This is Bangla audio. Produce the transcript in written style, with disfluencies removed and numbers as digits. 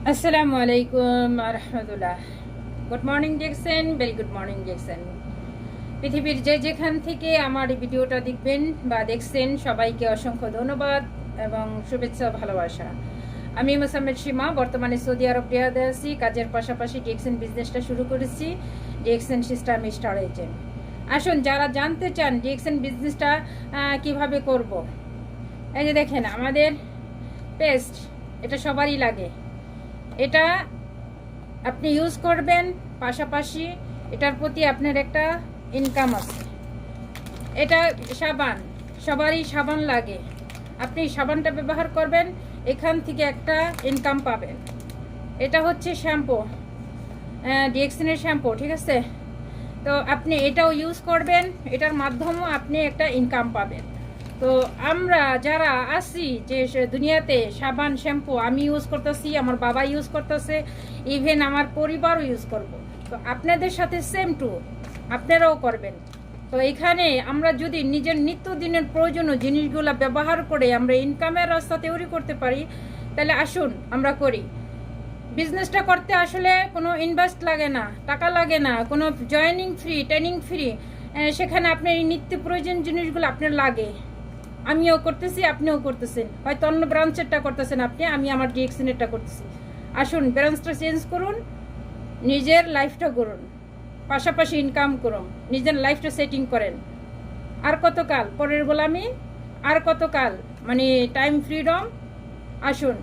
আসসালামু আলাইকুম রহমতুল্লাহ। Good morning Jackson, very good morning Jackson. পৃথিবীর যে যেখান থেকে আমার এই ভিডিওটা দেখবেন বা দেখছেন সবাইকে অসংখ্য ধন্যবাদ এবং শুভেচ্ছা ভালোবাসা। আমি মোসাম্মেদ সীমা, বর্তমানে সৌদি আরব রিয়াদে আছি। কাজের পাশাপাশি ডিএক্সএন বিজনেসটা শুরু করেছি, ডিএক্সএন সিস্টেম স্টার এজেন্ট। আসুন, যারা জানতে চান ডিএক্সএন বিজনেসটা কিভাবে করব, এই যে দেখেন আমাদের পেস্ট, এটা সবারই লাগে। এটা আপনি ইউজ করবেন, পাশাপাশি এটার প্রতি আপনার একটা ইনকাম আছে। এটা সাবান, সবারই সাবান লাগে। আপনি সাবানটা ব্যবহার করবেন, এখান থেকে একটা ইনকাম পাবেন। এটা হচ্ছে শ্যাম্পু, ডিএক্সিনের শ্যাম্পু, ঠিক আছে? তো আপনি এটাও ইউজ করবেন, এটার মাধ্যমেও আপনি একটা ইনকাম পাবেন। তো আমরা যারা আছি যে দুনিয়াতে, সাবান শ্যাম্পু আমি ইউজ করতেছি, আমার বাবা ইউজ করতেছে, ইভেন আমার পরিবারও ইউজ করব। তো আপনাদের সাথে সেম টু আপনারাও করবেন। তো এখানে আমরা যদি নিজের নিত্যদিনের প্রয়োজনীয় জিনিসগুলো ব্যবহার করে আমরা ইনকামের রাস্তা তৈরি করতে পারি, তাহলে আসুন আমরা করি। বিজনেসটা করতে আসলে কোনো ইনভেস্ট লাগে না, টাকা লাগে না, কোনো জয়েনিং ফ্রি, ট্রেনিং ফ্রি। সেখানে আপনার এই নিত্য প্রয়োজন জিনিসগুলো আপনার লাগে। আমিও করতেছি, আপনিও করতেছেন, হয়তো অন্য ব্রাঞ্চেরটা করতেছেন আপনি, আমি আমার ডিএক্সএনেরটা করতেছি। আসুন ব্রাঞ্চটা চেঞ্জ করুন, নিজের লাইফটা করুন, পাশাপাশি ইনকাম করুন, নিজের লাইফটা সেটিং করেন। আর কতকাল পরের গোলামি, আর কতকাল মানে টাইম ফ্রিডম। আসুন।